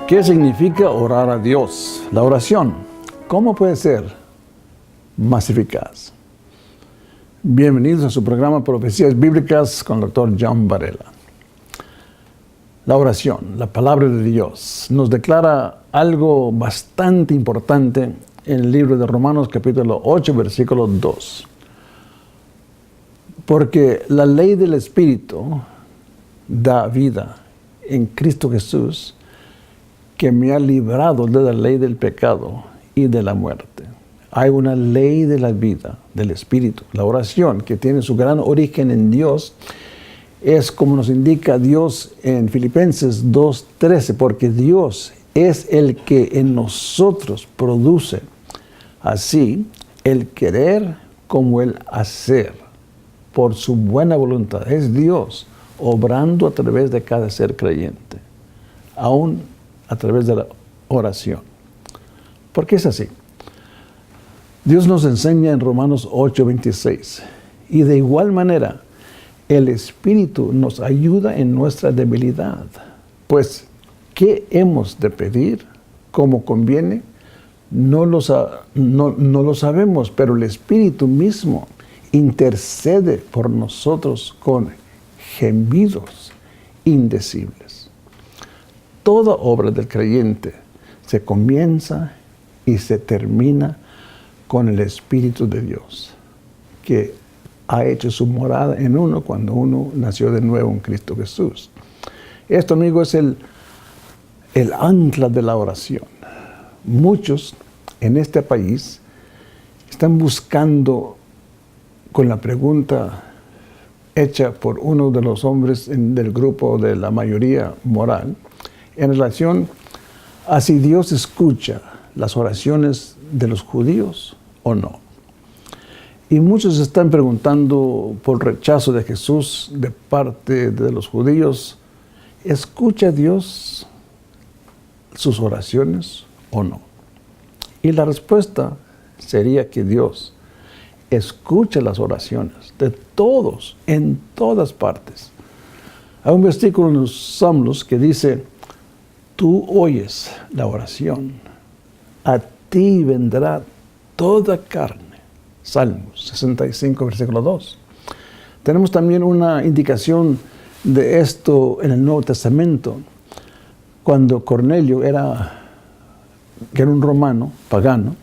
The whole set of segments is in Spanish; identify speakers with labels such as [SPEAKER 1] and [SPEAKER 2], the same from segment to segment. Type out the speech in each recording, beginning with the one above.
[SPEAKER 1] ¿Qué significa orar a Dios? La oración, ¿cómo puede ser más eficaz? Bienvenidos a su programa Profecías Bíblicas con el Dr. John Varela. La oración, la palabra de Dios, nos declara algo bastante importante en el libro de Romanos capítulo 8, versículo 2. Porque la ley del Espíritu da vida en Cristo Jesús, que me ha librado de la ley del pecado y de la muerte. Hay una ley de la vida, del Espíritu. La oración, que tiene su gran origen en Dios, es como nos indica Dios en Filipenses 2:13, porque Dios es el que en nosotros produce así el querer como el hacer, por su buena voluntad. Es Dios obrando a través de cada ser creyente, aún a través de la oración. ¿Por qué es así? Dios nos enseña en Romanos 8:26, y de igual manera el Espíritu nos ayuda en nuestra debilidad. Pues, ¿qué hemos de pedir como conviene? No lo sabemos, pero el Espíritu mismo intercede por nosotros con gemidos indecibles. Toda obra del creyente se comienza y se termina con el Espíritu de Dios, que ha hecho su morada en uno cuando uno nació de nuevo en Cristo Jesús. Esto, amigo, es el ancla de la oración. Muchos en este país están buscando, con la pregunta hecha por uno de los hombres del grupo de la mayoría moral, en relación a si Dios escucha las oraciones de los judíos o no. Y muchos están preguntando por rechazo de Jesús de parte de los judíos, ¿escucha Dios sus oraciones o no? Y la respuesta sería que Dios escucha las oraciones de todos, en todas partes. Hay un versículo en los Salmos que dice: tú oyes la oración, a ti vendrá toda carne. Salmos 65, versículo 2. Tenemos también una indicación de esto en el Nuevo Testamento, cuando Cornelio que era un romano, pagano,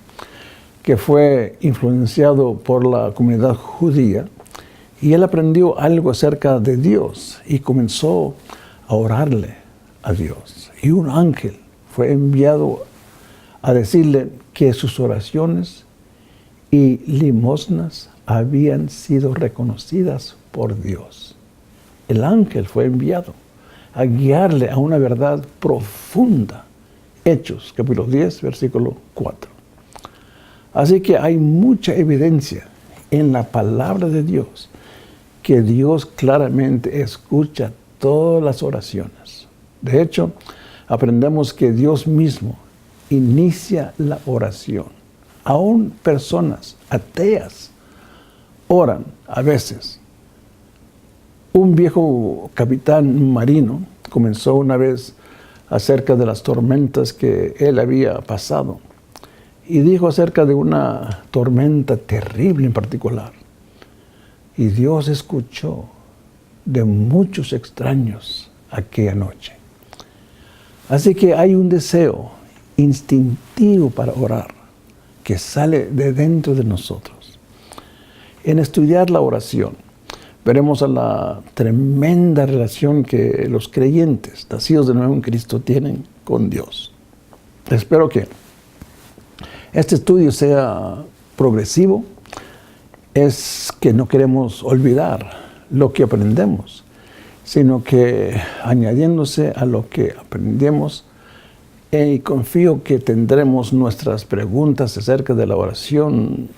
[SPEAKER 1] que fue influenciado por la comunidad judía, y él aprendió algo acerca de Dios y comenzó a orarle a Dios. Y un ángel fue enviado a decirle que sus oraciones y limosnas habían sido reconocidas por Dios. El ángel fue enviado a guiarle a una verdad profunda. Hechos, capítulo 10, versículo 4. Así que hay mucha evidencia en la palabra de Dios que Dios claramente escucha todas las oraciones. De hecho, aprendemos que Dios mismo inicia la oración. Aún personas ateas oran a veces. Un viejo capitán marino comenzó una vez acerca de las tormentas que él había pasado, y dijo acerca de una tormenta terrible en particular. Y Dios escuchó de muchos extraños aquella noche. Así que hay un deseo instintivo para orar que sale de dentro de nosotros. En estudiar la oración, veremos a la tremenda relación que los creyentes, nacidos de nuevo en Cristo, tienen con Dios. Espero que este estudio sea progresivo. Es que no queremos olvidar lo que aprendemos, sino que añadiéndose a lo que aprendemos, y confío que tendremos nuestras preguntas acerca de la oración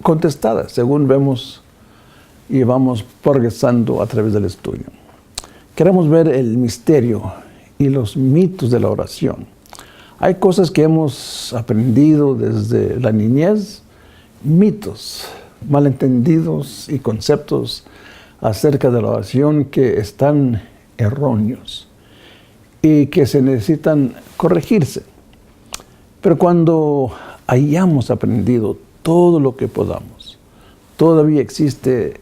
[SPEAKER 1] contestadas según vemos y vamos progresando a través del estudio. Queremos ver el misterio y los mitos de la oración. Hay cosas que hemos aprendido desde la niñez, mitos, malentendidos y conceptos acerca de la oración que están erróneos. y que se necesitan corregirse. Pero cuando hayamos aprendido todo lo que podamos, todavía existe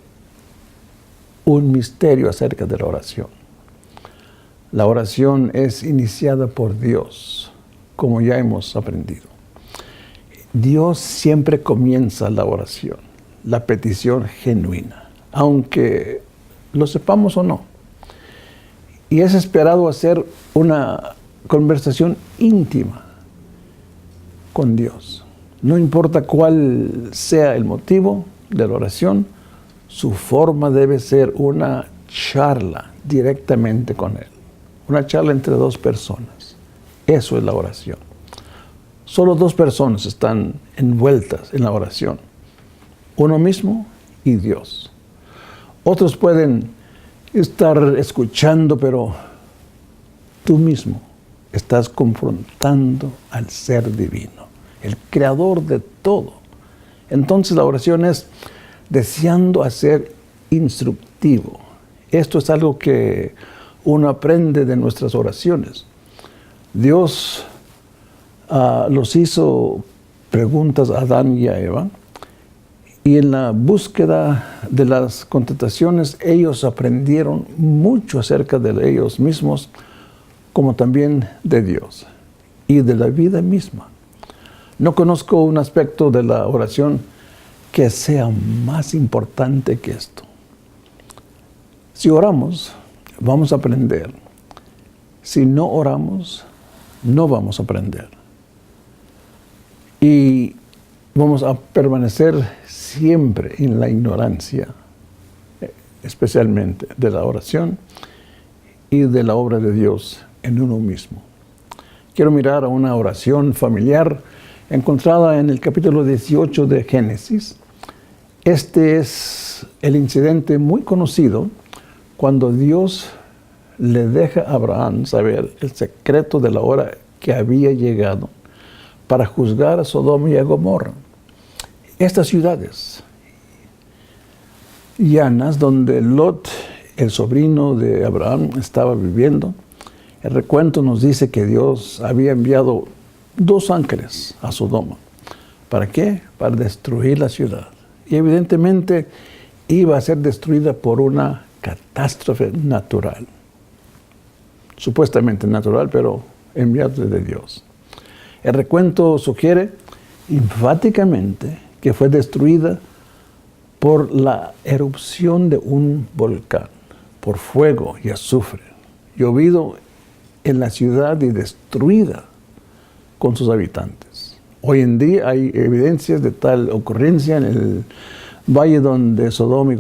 [SPEAKER 1] un misterio acerca de la oración. La oración es iniciada por Dios, como ya hemos aprendido. Dios siempre comienza la oración, la petición genuina, aunque lo sepamos o no. Y es esperado hacer una conversación íntima con Dios. No importa cuál sea el motivo de la oración, su forma debe ser una charla directamente con Él. Una charla entre dos personas. Eso es la oración. Solo dos personas están envueltas en la oración. Uno mismo y Dios. Otros pueden estar escuchando, pero tú mismo estás confrontando al ser divino, el creador de todo. Entonces la oración es deseando hacer instructivo. Esto es algo que uno aprende de nuestras oraciones. Dios los hizo preguntas a Adán y a Eva, y en la búsqueda de las contestaciones ellos aprendieron mucho acerca de ellos mismos, como también de Dios y de la vida misma. No conozco un aspecto de la oración que sea más importante que esto. Si oramos, vamos a aprender. Si no oramos, no vamos a aprender. Y vamos a permanecer siempre en la ignorancia, especialmente de la oración y de la obra de Dios en uno mismo. Quiero mirar a una oración familiar encontrada en el capítulo 18 de Génesis. Este es el incidente muy conocido cuando Dios le deja a Abraham saber el secreto de la hora que había llegado para juzgar a Sodoma y a Gomorra. Estas ciudades llanas donde Lot, el sobrino de Abraham, estaba viviendo. El recuento nos dice que Dios había enviado 2 ángeles a Sodoma. ¿Para qué? Para destruir la ciudad. Y evidentemente iba a ser destruida por una catástrofe natural. Supuestamente natural, pero enviada de Dios. El recuento sugiere enfáticamente que fue destruida por la erupción de un volcán, por fuego y azufre, llovido en la ciudad y destruida con sus habitantes. Hoy en día hay evidencias de tal ocurrencia en el valle donde Sodoma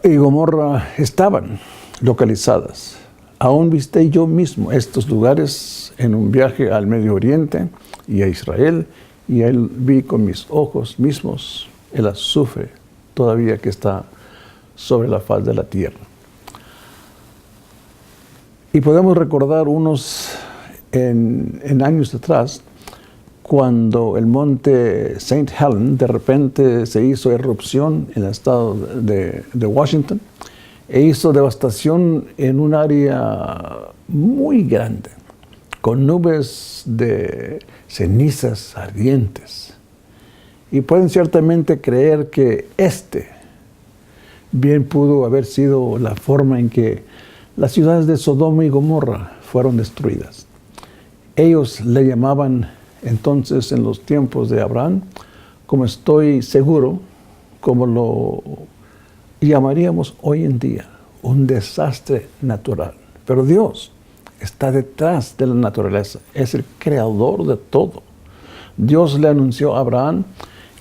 [SPEAKER 1] y Gomorra estaban localizadas. Aún visité yo mismo estos lugares en un viaje al Medio Oriente y a Israel, y ahí vi con mis ojos mismos el azufre todavía que está sobre la faz de la tierra. Y podemos recordar unos en años atrás, cuando el monte St. Helens de repente se hizo erupción en el estado de Washington, e hizo devastación en un área muy grande, con nubes de cenizas ardientes. Y pueden ciertamente creer que bien pudo haber sido la forma en que las ciudades de Sodoma y Gomorra fueron destruidas. Ellos le llamaban entonces, en los tiempos de Abraham, como estoy seguro, como lo llamaríamos hoy en día, un desastre natural. Pero Dios está detrás de la naturaleza, es el creador de todo. Dios le anunció a Abraham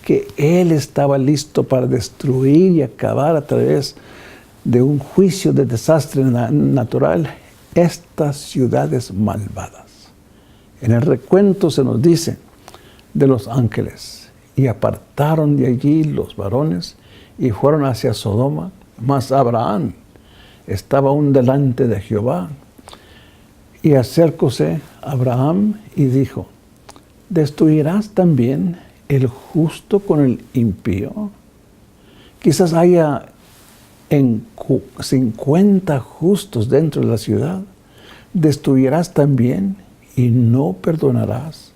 [SPEAKER 1] que Él estaba listo para destruir y acabar a través de un juicio de desastre natural estas ciudades malvadas. En el recuento se nos dice de los ángeles, y apartaron de allí los varones y fueron hacia Sodoma, mas Abraham estaba aún delante de Jehová. Y acercóse Abraham y dijo: ¿destruirás también el justo con el impío? Quizás haya 50 justos dentro de la ciudad, ¿Destruirás también y no perdonarás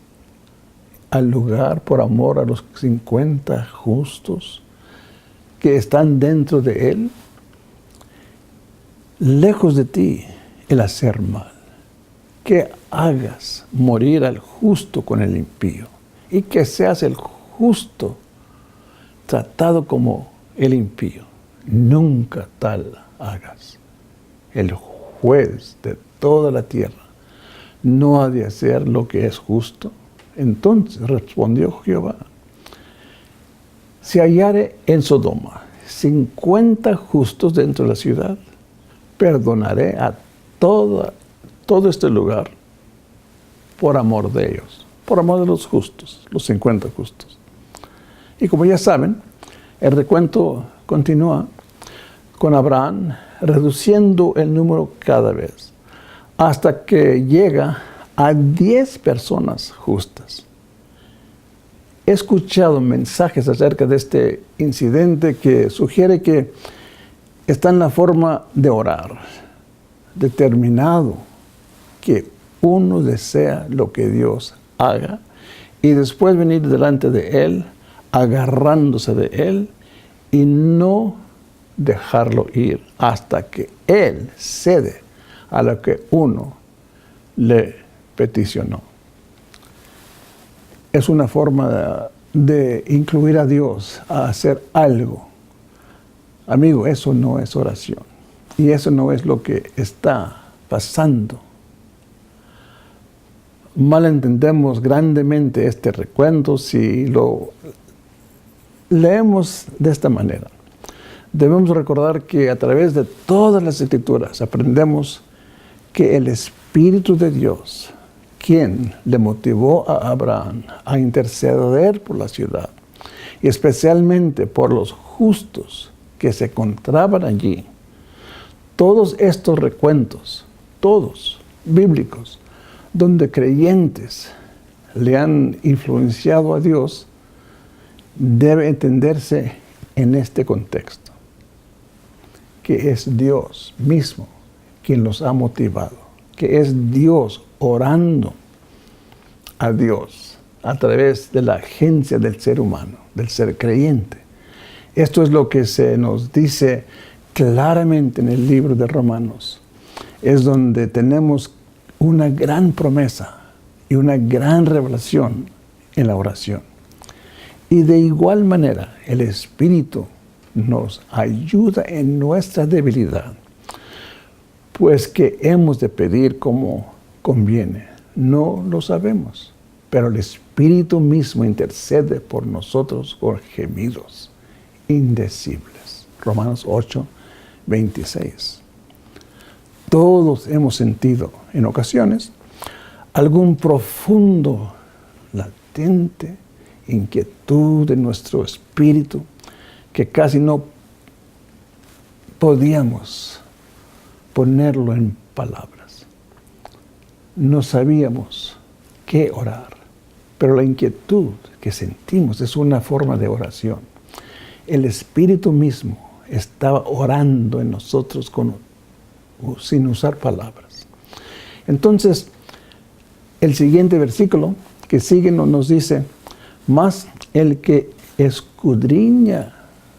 [SPEAKER 1] al lugar por amor a los 50 justos que están dentro de él? Lejos de ti el hacer mal, que hagas morir al justo con el impío y que seas el justo tratado como el impío. Nunca tal hagas. El juez de toda la tierra no ha de hacer lo que es justo. Entonces respondió Jehová: si hallare en Sodoma 50 justos dentro de la ciudad, perdonaré a todo este lugar por amor de ellos, por amor de los justos, los 50 justos. Y como ya saben, el recuento continúa con Abraham reduciendo el número cada vez, hasta que llega a 10 personas justas. He escuchado mensajes acerca de este incidente que sugiere que está en la forma de orar, determinado que uno desea lo que Dios haga y después venir delante de Él, agarrándose de Él y no dejarlo ir hasta que Él cede a lo que uno le peticionó. Es una forma de incluir a Dios a hacer algo. Amigo, eso no es oración. Y eso no es lo que está pasando. Malentendemos grandemente este recuento si lo leemos de esta manera. Debemos recordar que a través de todas las Escrituras aprendemos que el Espíritu de Dios, quien le motivó a Abraham a interceder por la ciudad, y especialmente por los justos que se encontraban allí, todos estos recuentos, todos bíblicos, donde creyentes le han influenciado a Dios, debe entenderse en este contexto, que es Dios mismo quien los ha motivado, que es Dios orando a Dios a través de la agencia del ser humano, del ser creyente. Esto es lo que se nos dice claramente en el libro de Romanos. Es donde tenemos una gran promesa y una gran revelación en la oración. Y de igual manera, el Espíritu nos ayuda en nuestra debilidad, pues que hemos de pedir como conviene. No lo sabemos, pero el Espíritu mismo intercede por nosotros con gemidos indecibles. Romanos 8, 26. Todos hemos sentido en ocasiones algún profundo, latente inquietud de nuestro espíritu que casi no podíamos ponerlo en palabras. No sabíamos qué orar, pero la inquietud que sentimos es una forma de oración. El Espíritu mismo estaba orando en nosotros sin usar palabras. Entonces, el siguiente versículo que sigue nos dice: mas el que escudriña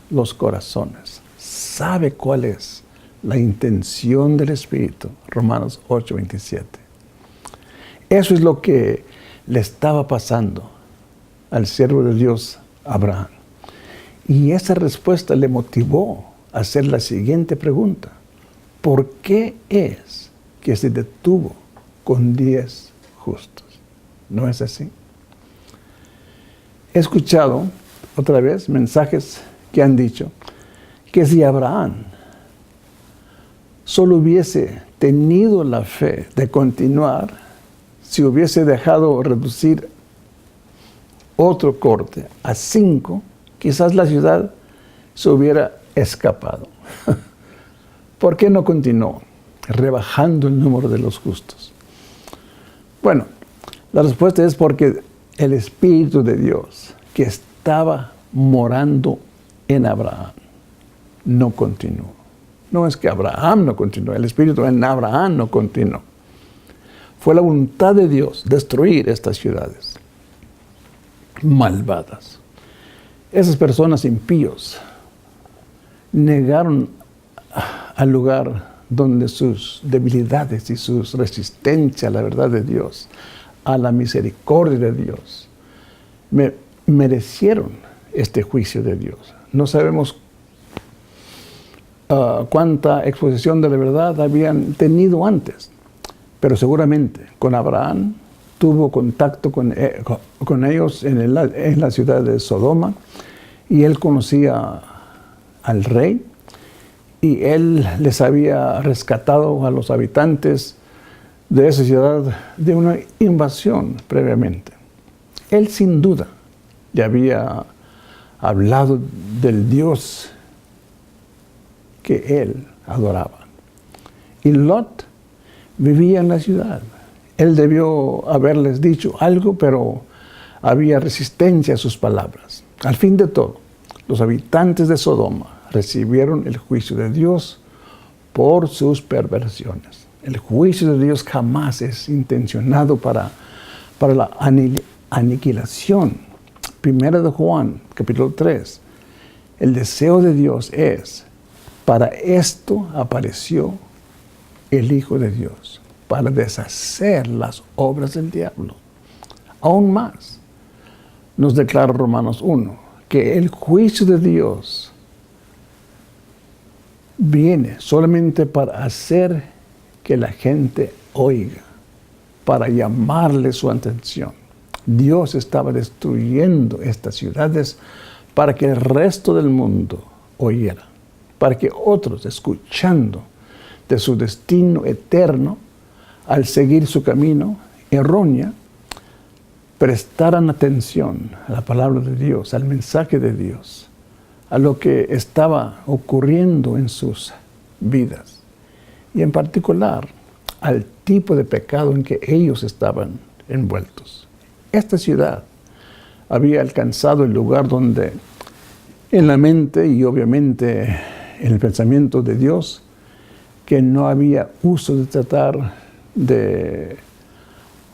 [SPEAKER 1] los corazones sabe cuál es la intención del Espíritu. Romanos 8, 27. Eso es lo que le estaba pasando al siervo de Dios, Abraham. Y esa respuesta le motivó a hacer la siguiente pregunta: ¿por qué es que se detuvo con 10 justos? ¿No es así? He escuchado otra vez mensajes que han dicho que si Abraham solo hubiese tenido la fe de continuar, si hubiese dejado reducir otro corte a 5, quizás la ciudad se hubiera escapado. ¿Por qué no continuó rebajando el número de los justos? Bueno, la respuesta es porque el Espíritu de Dios que estaba morando en Abraham no continuó. No es que Abraham no continuó, el Espíritu en Abraham no continuó. Fue la voluntad de Dios destruir estas ciudades malvadas. Esas personas impíos negaron al lugar donde sus debilidades y sus resistencias a la verdad de Dios, a la misericordia de Dios, merecieron este juicio de Dios. No sabemos cuánta exposición de la verdad habían tenido antes, pero seguramente con Abraham tuvo contacto con ellos en la ciudad de Sodoma, y él conocía al rey, y él les había rescatado a los habitantes de esa ciudad de una invasión previamente. Él sin duda ya había hablado del Dios que él adoraba. Y Lot vivía en la ciudad. Él debió haberles dicho algo, pero había resistencia a sus palabras. Al fin de todo, los habitantes de Sodoma recibieron el juicio de Dios por sus perversiones. El juicio de Dios jamás es intencionado para la aniquilación. Primera de Juan, capítulo 3. El deseo de Dios es: para esto apareció el Hijo de Dios, para deshacer las obras del diablo. Aún más, nos declara Romanos 1, que el juicio de Dios viene solamente para hacer que la gente oiga, para llamarle su atención. Dios estaba destruyendo estas ciudades para que el resto del mundo oyera, para que otros, escuchando de su destino eterno, al seguir su camino erróneo, prestaran atención a la palabra de Dios, al mensaje de Dios, a lo que estaba ocurriendo en sus vidas, y en particular al tipo de pecado en que ellos estaban envueltos. Esta ciudad había alcanzado el lugar donde, en la mente y obviamente en el pensamiento de Dios, que no había uso de tratar de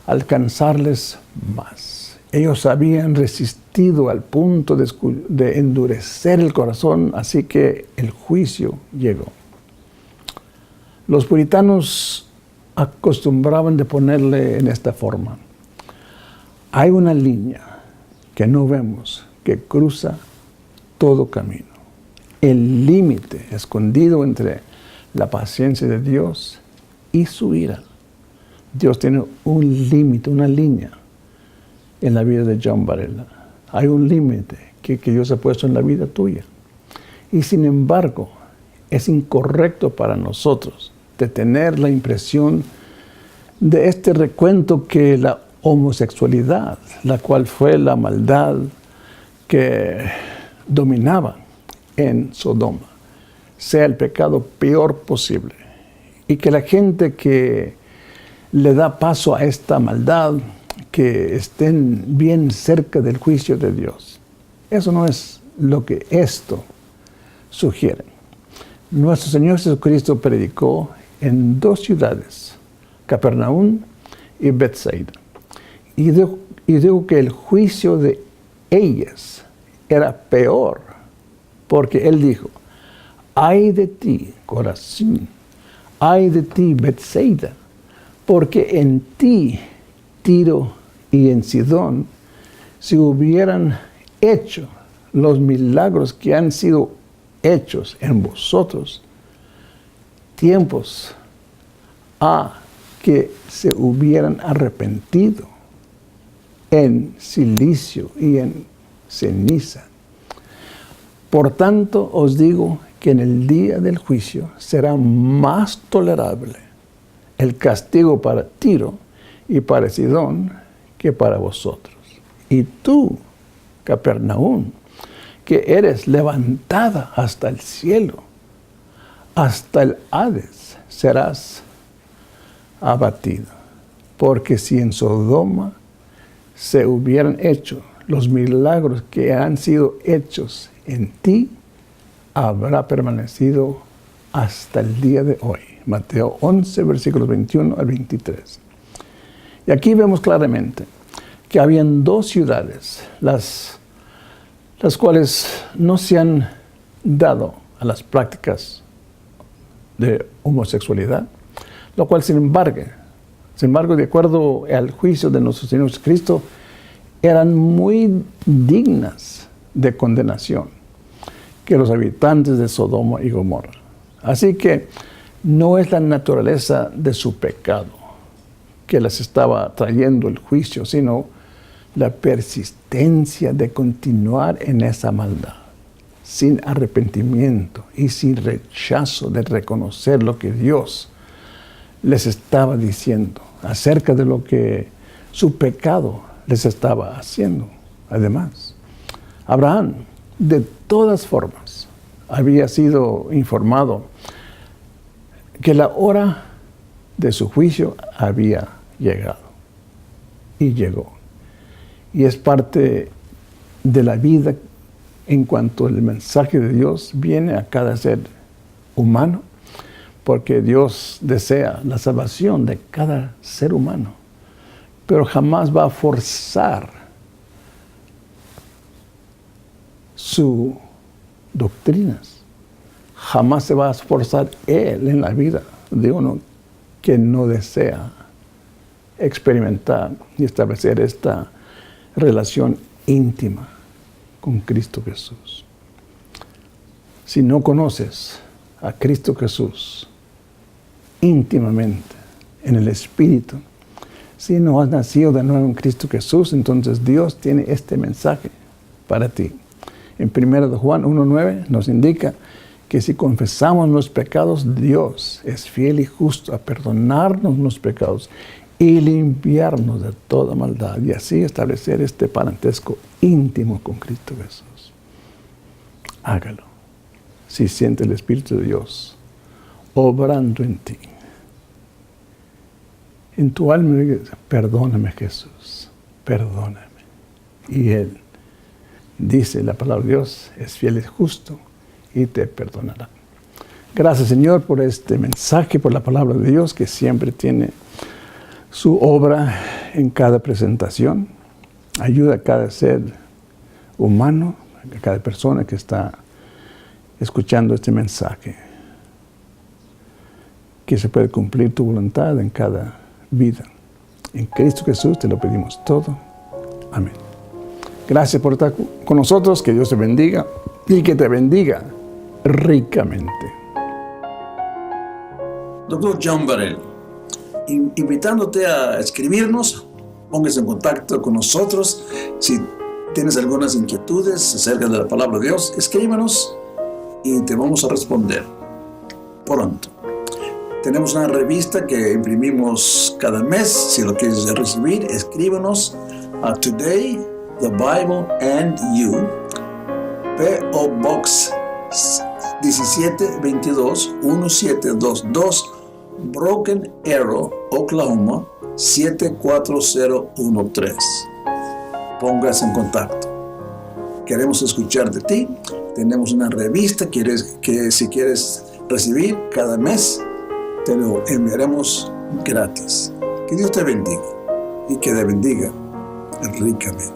[SPEAKER 1] alcanzarles más. Ellos habían resistido al punto de endurecer el corazón, así que el juicio llegó. Los puritanos acostumbraban de ponerle en esta forma: hay una línea que no vemos que cruza todo camino. El límite escondido entre la paciencia de Dios y su ira. Dios tiene un límite, una línea en la vida de John Varela. Hay un límite que Dios ha puesto en la vida tuya. Y sin embargo, es incorrecto para nosotros de tener la impresión de este recuento que la homosexualidad, la cual fue la maldad que dominaba en Sodoma, sea el pecado peor posible, y que la gente que le da paso a esta maldad, que estén bien cerca del juicio de Dios. Eso no es lo que esto sugiere. Nuestro Señor Jesucristo predicó en 2 ciudades, Capernaum y Bethsaida, y dijo que el juicio de ellas era peor, porque Él dijo: ay de ti, Corazín, ay de ti, Bethsaida, porque en ti, Tiro y en Sidón, si hubieran hecho los milagros que han sido hechos en vosotros, tiempos a que se hubieran arrepentido en silicio y en ceniza. Por tanto, os digo que en el día del juicio será más tolerable el castigo para Tiro y para Sidón que para vosotros. Y tú, Capernaum, que eres levantada hasta el cielo, hasta el Hades serás abatido. Porque si en Sodoma se hubieran hecho los milagros que han sido hechos en ti, habrá permanecido hasta el día de hoy. Mateo 11, versículos 21 al 23. Y aquí vemos claramente que habían dos ciudades, las cuales no se han dado a las prácticas de homosexualidad, lo cual sin embargo, de acuerdo al juicio de nuestro Señor Jesucristo, eran muy dignas de condenación que los habitantes de Sodoma y Gomorra. Así que no es la naturaleza de su pecado que les estaba trayendo el juicio, sino la persistencia de continuar en esa maldad, sin arrepentimiento y sin rechazo de reconocer lo que Dios les estaba diciendo acerca de lo que su pecado les estaba haciendo. Además, Abraham, de todas formas, había sido informado que la hora de su juicio había llegado. Y llegó. Y es parte de la vida en cuanto el mensaje de Dios viene a cada ser humano, porque Dios desea la salvación de cada ser humano, pero jamás va a forzar sus doctrinas. Jamás se va a esforzar Él en la vida de uno que no desea experimentar y establecer esta relación íntima con Cristo Jesús. Si no conoces a Cristo Jesús íntimamente, en el Espíritu, si no has nacido de nuevo en Cristo Jesús, entonces Dios tiene este mensaje para ti. En 1 Juan 1:9 nos indica que si confesamos los pecados, Dios es fiel y justo a perdonarnos los pecados y limpiarnos de toda maldad, y así establecer este parentesco íntimo con Cristo Jesús. Hágalo si siente el Espíritu de Dios obrando en ti. En tu alma dices: perdóname, Jesús, perdóname. Y Él dice, la palabra de Dios es fiel y justo y te perdonará. Gracias, Señor, por este mensaje, por la palabra de Dios que siempre tiene su obra en cada presentación. Ayuda a cada ser humano, a cada persona que está escuchando este mensaje, que se puede cumplir tu voluntad en cada vida. En Cristo Jesús te lo pedimos todo. Amén. Gracias por estar con nosotros. Que Dios te bendiga y que te bendiga ricamente.
[SPEAKER 2] Doctor John Barrell, invitándote a escribirnos, póngase en contacto con nosotros. Si tienes algunas inquietudes acerca de la palabra de Dios, escríbanos y te vamos a responder pronto. Tenemos una revista que imprimimos cada mes. Si lo quieres recibir, escríbanos a Today, the Bible and You, P.O. Box 1722 1722, Broken Arrow, Oklahoma 74013. Póngase en contacto. Queremos escuchar de ti. Tenemos una revista que si quieres recibir cada mes, te lo enviaremos gratis. Que Dios te bendiga y que te bendiga ricamente.